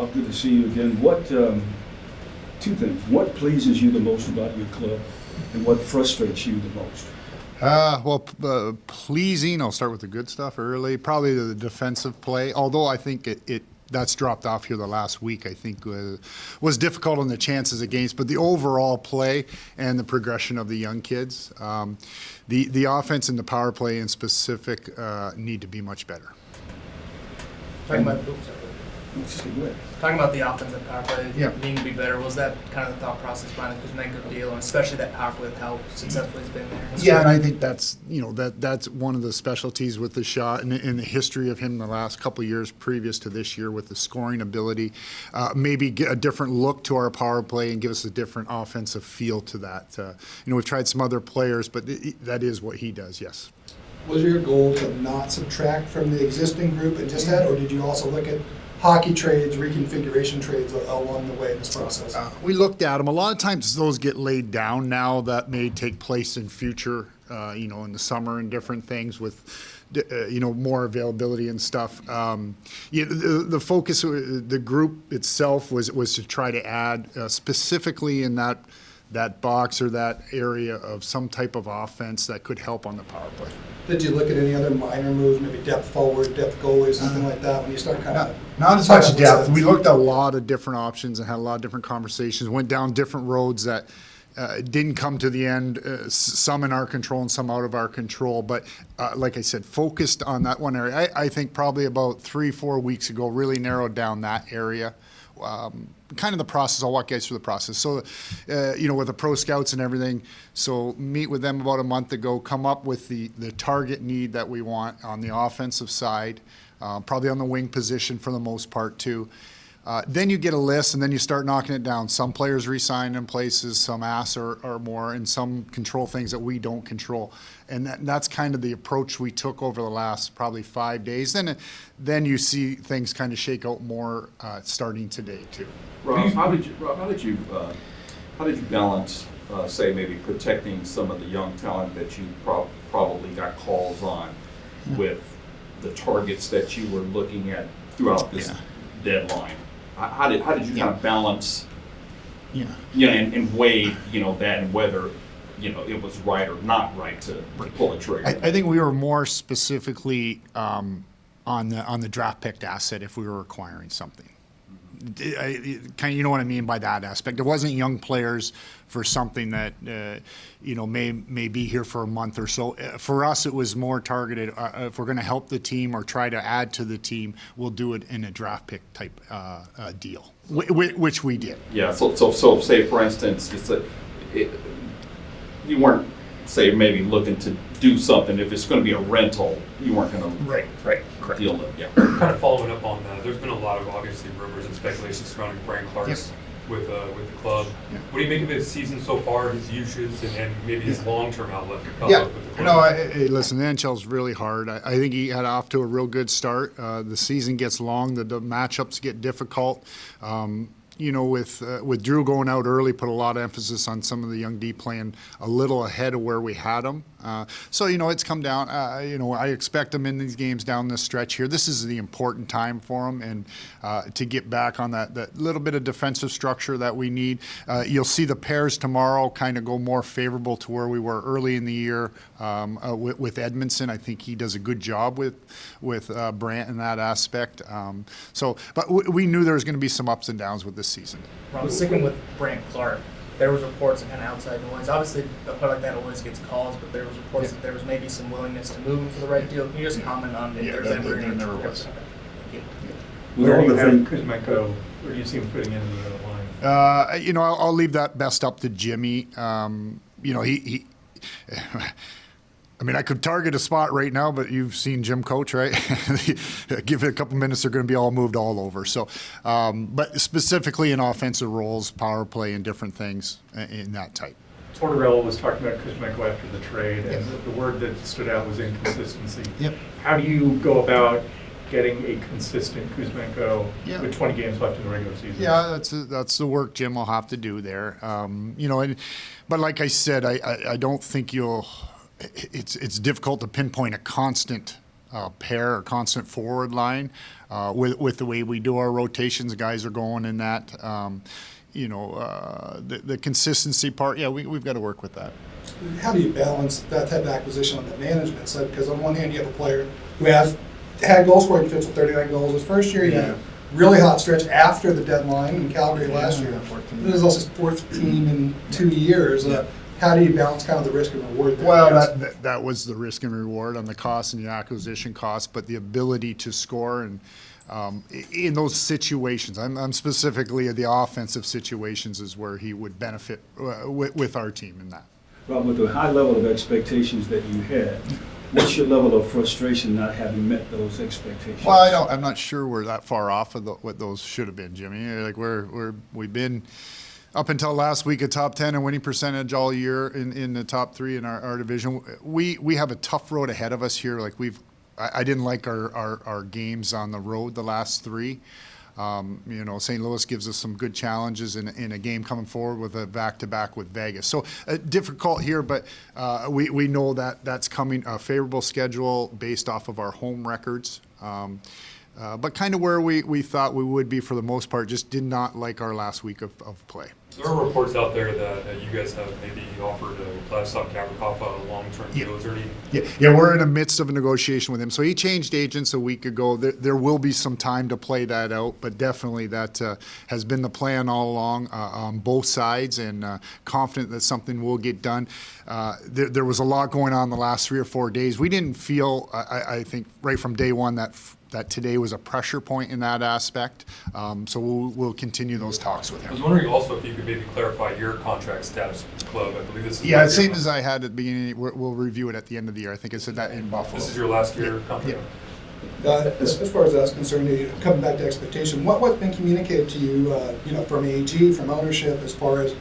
Bob, good to see you again. What, two things. What pleases you the most about your club, and what frustrates you the most? Pleasing, I'll start with the good stuff early. Probably the defensive play, although I think that's dropped off here the last week. I think was difficult on the chances against, but the overall play and the progression of the young kids, the offense and the power play in specific need to be much better. Talking about the offensive power play needing to be better, was that kind of the thought process behind the Kuzmenko deal, and especially that power play with how successful he's been there? Yeah, and I think that's that's one of the specialties with the shot and in the history of him the last couple of years previous to this year with the scoring ability. Maybe get a different look to our power play and give us a different offensive feel to that. We've tried some other players, but that is what he does. Yes. Was your goal to not subtract from the existing group and just add, or did you also look at hockey trades, reconfiguration trades along the way in this process? We looked at them. A lot of times those get laid down now that may take place in future, in the summer and different things with, more availability and stuff. The focus, the group itself was to try to add specifically in that box or that area of some type of offense that could help on the power play. Did you look at any other minor moves, maybe depth forward, depth goalie, something like that, when you start kind of... Not as much depth. We looked at a lot of different options and had a lot of different conversations, went down different roads that didn't come to the end, some in our control and some out of our control. But like I said, focused on that one area. I think probably about 3-4 weeks ago, really narrowed down that area. Kind of the process. I'll walk you guys through the process. So, with the pro scouts and everything, so meet with them about a month ago, come up with the target need that we want on the offensive side, probably on the wing position for the most part too. Then you get a list and then you start knocking it down. Some players re-sign in places, some ask or more, and some control things that we don't control. And that's kind of the approach we took over the last probably 5 days. Then you see things kind of shake out more starting today too. Rob, how did you balance, say, maybe protecting some of the young talent that you probably got calls on with the targets that you were looking at throughout this deadline? How did you kind of balance, and weigh, that and whether, it was right or not right to pull the trigger? I think we were more specifically on the draft picked asset if we were acquiring something. You know what I mean by that aspect. It wasn't young players for something that may be here for a month or so. For us, it was more targeted. If we're going to help the team or try to add to the team, we'll do it in a draft pick type deal, which we did. Yeah. So say for instance, you weren't, say, maybe looking to do something. If it's going to be a rental, you weren't going to Correct. deal with it. Yeah. Kind of following up on that, there's been a lot of obviously rumors and speculation surrounding Brian Clark's with the club. Yeah. What do you make of his season so far, his usage, and maybe his long-term outlook? With the club? Listen, the NHL's really hard. I think he got off to a real good start. The season gets long, the matchups get difficult. With Drew going out early, put a lot of emphasis on some of the young D playing a little ahead of where we had them. So it's come down. I expect them in these games down this stretch here. This is the important time for them, and to get back on that little bit of defensive structure that we need. You'll see the pairs tomorrow kind of go more favorable to where we were early in the year with Edmondson. I think he does a good job with Brant in that aspect. But we knew there was going to be some ups and downs with this season. Rob, sticking with Brant Clark, there was reports of kind of outside noise. Obviously, a player like that always gets calls, but there was reports that there was maybe some willingness to move him for the right deal. Can you just comment on if there's ever any? There never was. Where do you have Kuzmenko? Where do you see him fitting in the line? I'll leave that best up to Jimmy. He I could target a spot right now, but you've seen Jim coach, right? Give it a couple minutes, they're going to be all moved all over. So, but specifically in offensive roles, power play, and different things in that type. Tortorella was talking about Kuzmenko after the trade, and the word that stood out was inconsistency. Yep. How do you go about getting a consistent Kuzmenko with 20 games left in the regular season? Yeah, that's the work Jim will have to do there. But like I said, I don't think you'll. It's difficult to pinpoint a constant pair or constant forward line. With the way we do our rotations, guys are going in that. The consistency part, yeah, we've got to work with that. How do you balance that type of acquisition on the management side? Because on one hand, you have a player who has had goal scoring potential, 39 goals his first year. He had a really hot stretch after the deadline in Calgary last year. This is also his fourth team in 2 years. How do you balance kind of the risk and reward there? Well, that was the risk and reward on the cost and the acquisition cost, but the ability to score and in those situations, I'm specifically the offensive situations is where he would benefit with our team in that. Rob, with the high level of expectations that you had, what's your level of frustration not having met those expectations? Well, I'm not sure we're that far off of what those should have been, Jimmy. Like we've been up until last week a top 10 and winning percentage all year in the top 3 in our division. We have a tough road ahead of us here. Like I didn't like our games on the road the last 3. St. Louis gives us some good challenges in a game coming forward with a back-to-back with Vegas. So difficult here, but we know that's coming, a favorable schedule based off of our home records. But kind of where we thought we would be for the most part, just did not like our last week of play. There are reports out there that you guys have maybe offered Vladislav Gavrikov a long-term deal. Is there any? Yeah, we're in the midst of a negotiation with him. So he changed agents a week ago. There will be some time to play that out, but definitely that has been the plan all along on both sides, and confident that something will get done. There was a lot going on the last 3 or 4 days. We didn't feel, I think, right from day one that today was a pressure point in that aspect. So we'll continue those talks with him. I was wondering also if you could maybe clarify your contract status with the club. I believe this is yeah, same as I had at the beginning. We'll review it at the end of the year. I think I said that in Buffalo. This is your last year contract? As far as that's concerned, coming back to expectation, what's been communicated to you, from AG, from ownership, as far as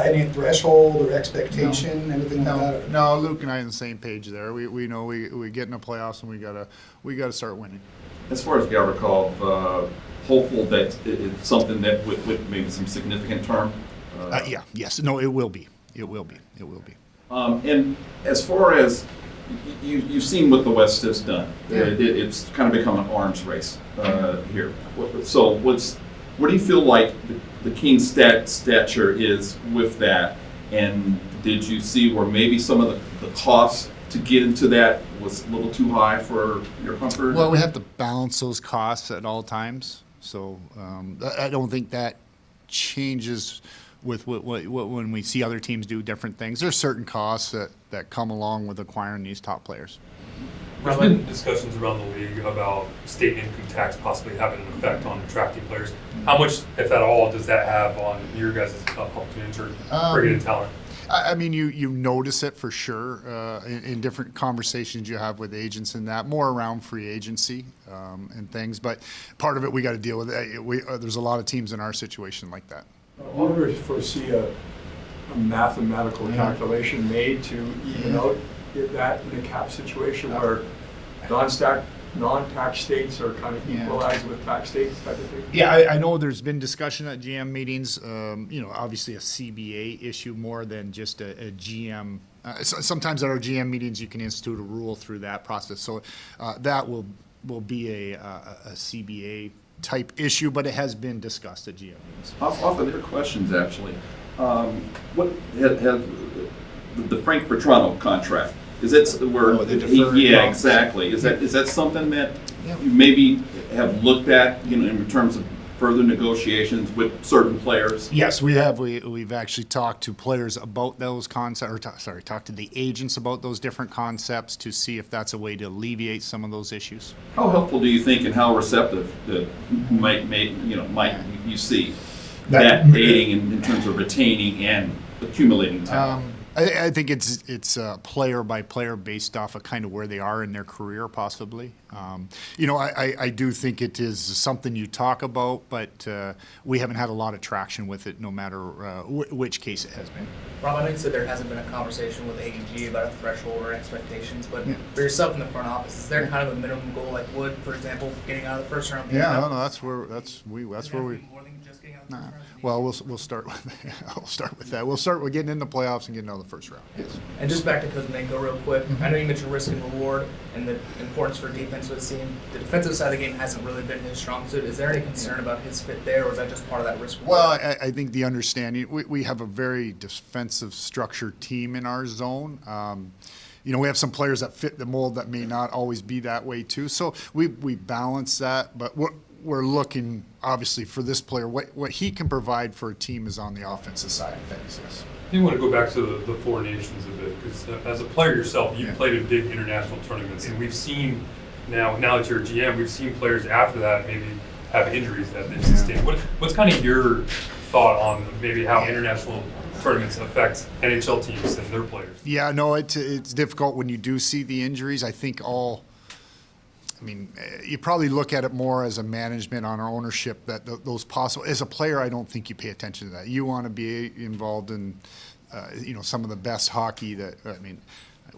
any threshold or expectation, anything like that? No, Luke and I are on the same page there. We know we get in the playoffs and we gotta start winning. As far as Gavrikov, hopeful that it's something that with maybe some significant term? Yes. No, it will be. And as far as you've seen what the West has done, it's kind of become an arms race here. So what do you feel like the Kings stature is with that? And did you see where maybe some of the costs to get into that was a little too high for your comfort? Well, we have to balance those costs at all times. So I don't think that changes with what when we see other teams do different things. There's certain costs that come along with acquiring these top players. There's been discussions around the league about state income tax possibly having an effect on attracting players. How much, if at all, does that have on your guys' opportunity to bring in talent? I mean, you notice it for sure in different conversations you have with agents and that, more around free agency and things. But part of it we got to deal with. There's a lot of teams in our situation like that. I wonder foresee a mathematical calculation made to even out that in a cap situation where non-tax states are kind of equalized with tax states type of thing? Yeah, I know there's been discussion at GM meetings, obviously a CBA issue more than just a GM. Sometimes at our GM meetings you can institute a rule through that process. So that will be a CBA type issue, but it has been discussed at GM meetings. Off of their questions, actually, what have the Frank Petrano contract? Is that where? Exactly. Is that something that you maybe have looked at, in terms of further negotiations with certain players? Yes, we have. We've actually talked to players about those concepts, talked to the agents about those different concepts to see if that's a way to alleviate some of those issues. How helpful do you think, and how receptive might you see that aiding in terms of retaining and accumulating talent? I think it's player by player based off of kind of where they are in their career, possibly. I do think it is something you talk about, but we haven't had a lot of traction with it, no matter which case it has been. Rob, I know you said there hasn't been a conversation with AEG about a threshold or expectations, but for yourself in the front office, is there kind of a minimum goal, like Wood, for example, getting out of the first round? Yeah, no, that's where we. More than just getting out of the Nah. Well, we'll start with I'll start with that. We'll start with getting in the playoffs and getting out of the first round. Yes. And just back to Kuzmenko real quick. I know you mentioned risk and reward and the importance for defense with the team. The defensive side of the game hasn't really been his strong suit. Is there any concern about his fit there, or is that just part of that risk? Well, I think the understanding, we have a very defensive structured team in our zone. We have some players that fit the mold that may not always be that way too. So we balance that, but we're looking obviously for this player. What he can provide for a team is on the offensive side of things. Yes. You want to go back to the Four Nations a bit, because as a player yourself, you've played in big international tournaments, and we've seen now that you're a GM, we've seen players after that maybe have injuries that they've sustained. What's kind of your thought on maybe how international tournaments affect NHL teams and their players? Yeah, no, it's difficult when you do see the injuries. I think you probably look at it more as a management on our ownership that those possible. As a player, I don't think you pay attention to that. You want to be involved in, some of the best hockey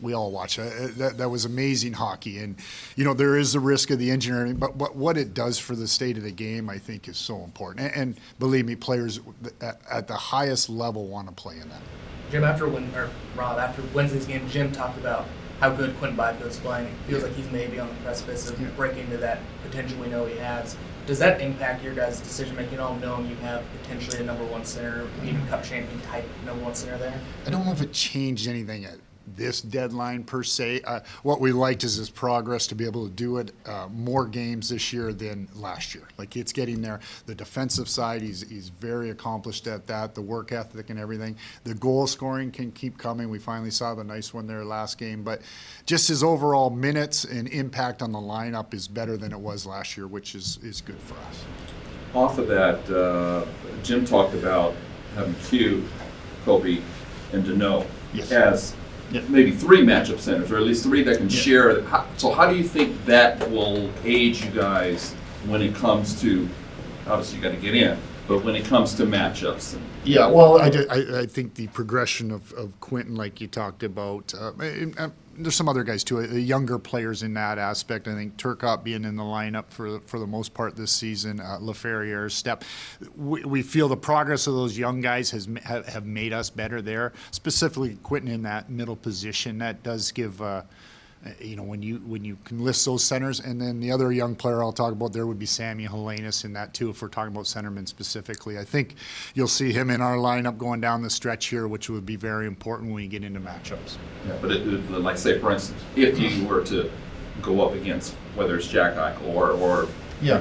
we all watch. That was amazing hockey, and there is the risk of the injury, but what it does for the state of the game, I think, is so important. And believe me, players at the highest level want to play in that. Jim, after Wednesday's game, Jim talked about how good Quinn Byfield's playing. It feels like he's maybe on the precipice of breaking into that potential we know he has. Does that impact your guys' decision making, all knowing you have potentially a number one center, even cup champion type number one center there? I don't know if it changed anything at this deadline per se. What we liked is his progress to be able to do it more games this year than last year. Like, it's getting there. The defensive side, he's very accomplished at that. The work ethic and everything. The goal scoring can keep coming. We finally saw the nice one there last game. But just his overall minutes and impact on the lineup is better than it was last year, which is good for us. Off of that, Jim talked about having Q, Kobe, and Deneau as maybe three matchup centers, or at least three that can share. So how do you think that will aid you guys when it comes to, obviously you got to get in, but when it comes to matchups? Yeah, well, I think the progression of Quentin, like you talked about, there's some other guys too, younger players in that aspect. I think Turcotte being in the lineup for the most part this season, Laferriere's step. We feel the progress of those young guys have made us better there. Specifically, Quentin in that middle position, that does give. When you can list those centers, and then the other young player I'll talk about there would be Sammy Helenas in that too, if we're talking about centermen specifically. I think you'll see him in our lineup going down the stretch here, which would be very important when you get into matchups. Yeah, but like say for instance, if you were to go up against whether it's Jack Eichel or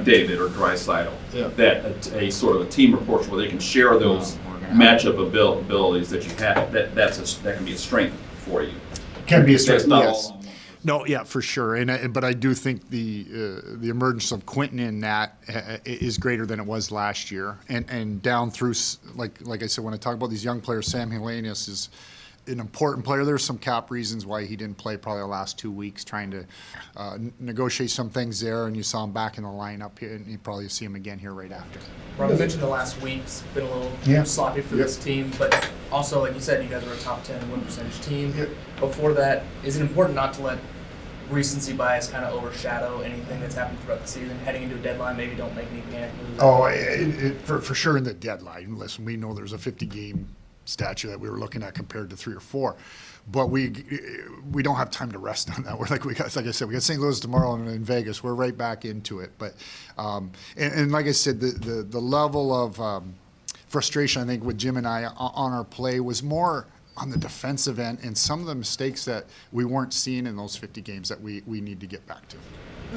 David or Draisaitl, that a sort of a team approach where they can share those matchup abilities that you have, that can be a strength for you. Can be a strength. Yes. No, yeah, for sure, but I do think the emergence of Quentin in that is greater than it was last year, and down through like I said, when I talk about these young players, Sam Helenas is an important player. There's some cap reasons why he didn't play probably the last 2 weeks, trying to negotiate some things there, and you saw him back in the lineup here, and you probably see him again here right after. Rob, you mentioned the last week's been a little sloppy for this team, but also, like you said, you guys were a top 10 win percentage team. Before that, is it important not to let recency bias kind of overshadow anything that's happened throughout the season? Heading into a deadline, maybe don't make any panic moves. Oh, for sure in the deadline. Listen, we know there's a 50-game statute that we were looking at compared to 3 or 4, but we don't have time to rest on that. Like I said, we got St. Louis tomorrow and in Vegas. We're right back into it. But and like I said, the level of frustration I think with Jim and I on our play was more on the defensive end, and some of the mistakes that we weren't seeing in those 50 games that we need to get back to.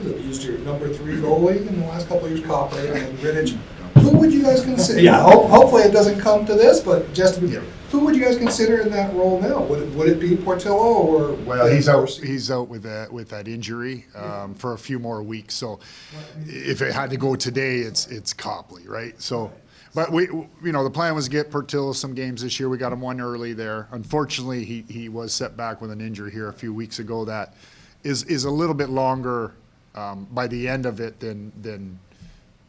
You used your number 3 goalie in the last couple of years, Copper and Rittich. Who would you guys consider? Yeah, hopefully it doesn't come to this, but just to be, who would you guys consider in that role now? Would it be Portillo or? Well, he's out with that injury for a few more weeks. So if it had to go today, it's Copley, right? So. But the plan was to get Portillo some games this year. We got him one early there. Unfortunately, he was set back with an injury here a few weeks ago that is a little bit longer by the end of it than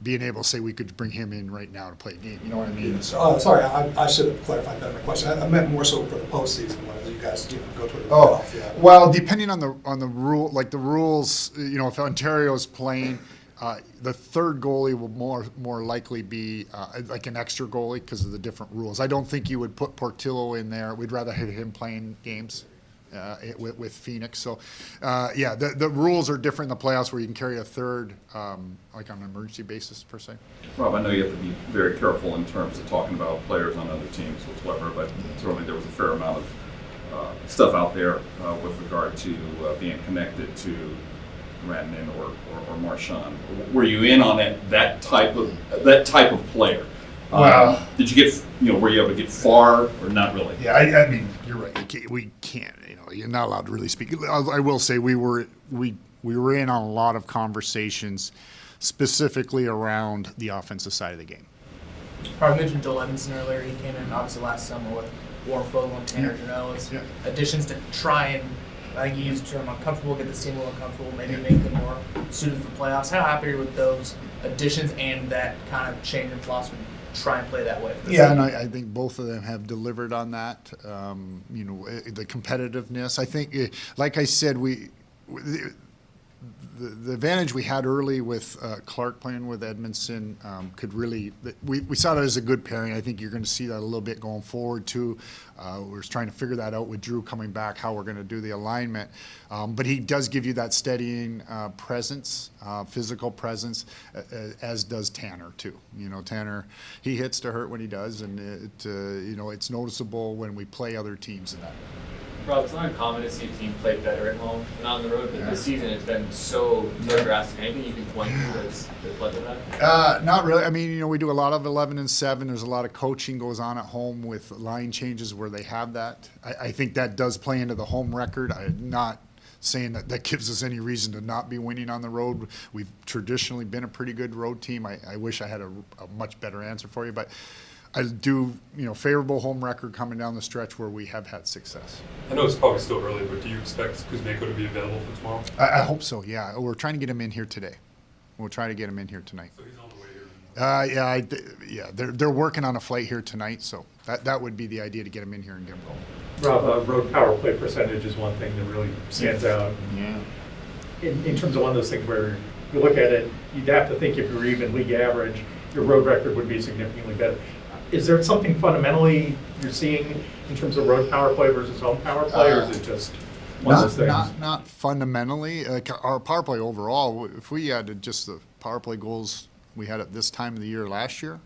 being able to say we could bring him in right now to play a game. You know what I mean? Sorry, I should have clarified that in my question. I meant more so for the postseason when you guys go to the playoff. Well, depending on the rule, like the rules, if Ontario's playing. The third goalie will more likely be like an extra goalie because of the different rules. I don't think you would put Portillo in there. We'd rather have him playing games with Phoenix. So, the rules are different in the playoffs where you can carry a third, like on an emergency basis per se. Rob, I know you have to be very careful in terms of talking about players on other teams whatsoever, but certainly there was a fair amount of stuff out there with regard to being connected to Rantanen or Marchand. Were you in on that type of player? Well, did you get were you able to get far or not really? Yeah, I mean, you're right. We can't. You're not allowed to really speak. I will say we were in on a lot of conversations, specifically around the offensive side of the game. I mentioned Joel Edmondson earlier. He came in obviously last summer with Warren Fogle and Tanner Jeannot as additions to try and, I think you used the term uncomfortable, get this team a little uncomfortable, maybe make them more suited for playoffs. How happy are you with those additions and that kind of change in philosophy? Try and play that way. Yeah, and I think both of them have delivered on that. The competitiveness. I think, like I said, the advantage we had early with Clark playing with Edmondson could really, we saw that as a good pairing. I think you're going to see that a little bit going forward too. We're trying to figure that out with Drew coming back, how we're going to do the alignment. But he does give you that steadying presence, physical presence, as does Tanner too. Tanner, he hits to hurt when he does, and it's noticeable when we play other teams in that. Rob, it's not uncommon to see a team play better at home than on the road, but this season it's been so drastic. Anything you can point to that's led to that? Not really. I mean, we do a lot of 11-7. There's a lot of coaching goes on at home with line changes where they have that. I think that does play into the home record. I'm not saying that gives us any reason to not be winning on the road. We've traditionally been a pretty good road team. I wish I had a much better answer for you, but I do, favorable home record coming down the stretch where we have had success. I know it's probably still early, but do you expect Kuzmenko to be available for tomorrow? I hope so, yeah. We're trying to get him in here today. We'll try to get him in here tonight. So he's on the way here. They're working on a flight here tonight, so that would be the idea, to get him in here and get him going. Rob, road power play percentage is one thing that really stands out. Yeah. In terms of one of those things where you look at it, you'd have to think if you were even league average, your road record would be significantly better. Is there something fundamentally you're seeing in terms of road power play versus home power play, or is it just one of those things? Not fundamentally. Our power play overall, if we added just the power play goals we had at this time of the year last year,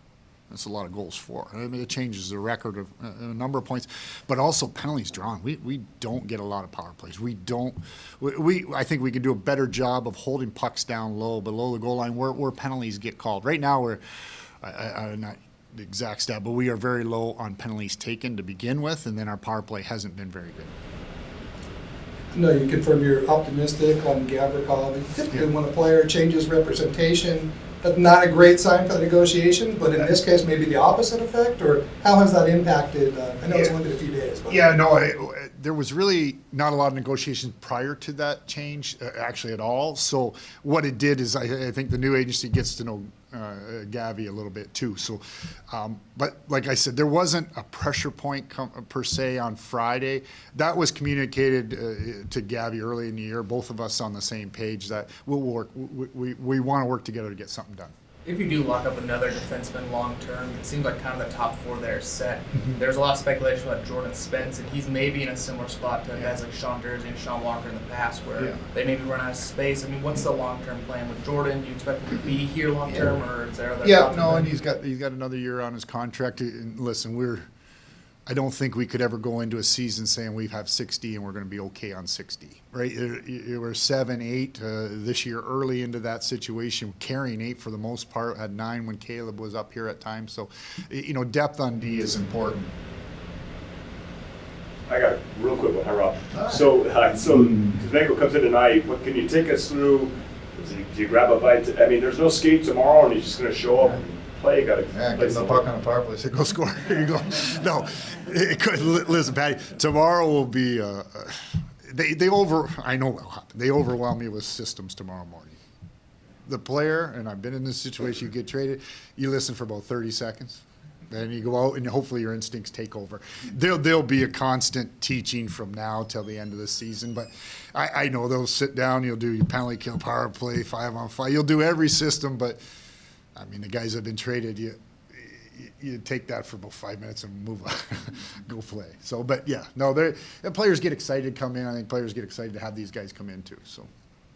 that's a lot of goals for. I mean, it changes the record of a number of points, but also penalties drawn. We don't get a lot of power plays. I think we can do a better job of holding pucks down low, below the goal line, where penalties get called. Right now, I'm not the exact stat, but we are very low on penalties taken to begin with, and then our power play hasn't been very good. No, you confirm you're optimistic on Gavrikov. Typically, when a player changes representation, that's not a great sign for the negotiation, but in this case, maybe the opposite effect, or how has that impacted? I know it's only been a few days. But there was really not a lot of negotiations prior to that change, actually at all. So what it did is I think the new agency gets to know Gavi a little bit too. So, but like I said, there wasn't a pressure point per se on Friday. That was communicated to Gavi early in the year. Both of us on the same page that we'll work. We want to work together to get something done. If you do lock up another defenseman long term, it seems like kind of the top four there is set. There's a lot of speculation about Jordan Spence, and he's maybe in a similar spot to guys like Sean Jersey and Sean Walker in the past, where they maybe run out of space. I mean, what's the long term plan with Jordan? Do you expect him to be here long term, or is there other? And he's got another year on his contract. And listen, I don't think we could ever go into a season saying we have 60 and we're going to be okay on 60, right? We're 7, 8 this year, early into that situation, carrying 8 for the most part. Had 9 when Caleb was up here at times. So, depth on D is important. I got a real quick one. Hi, Rob. So Kuzmenko comes in tonight. What can you take us through? Do you grab a bite? I mean, there's no skate tomorrow, and he's just going to show up and play. Got to get the puck on a power play. Say, go score. Here you go. No, listen, Patty. Tomorrow will be. I know what will happen. They overwhelm me with systems tomorrow morning. The player, and I've been in this situation. You get traded. You listen for about 30 seconds. Then you go out and hopefully your instincts take over. There'll be a constant teaching from now till the end of the season, but I know they'll sit down, you'll do your penalty kill, power play, 5-on-5, you'll do every system, but I mean, the guys that have been traded, you take that for about 5 minutes and move on, go play. So, but yeah, no, the players get excited to come in. I think players get excited to have these guys come in too, so.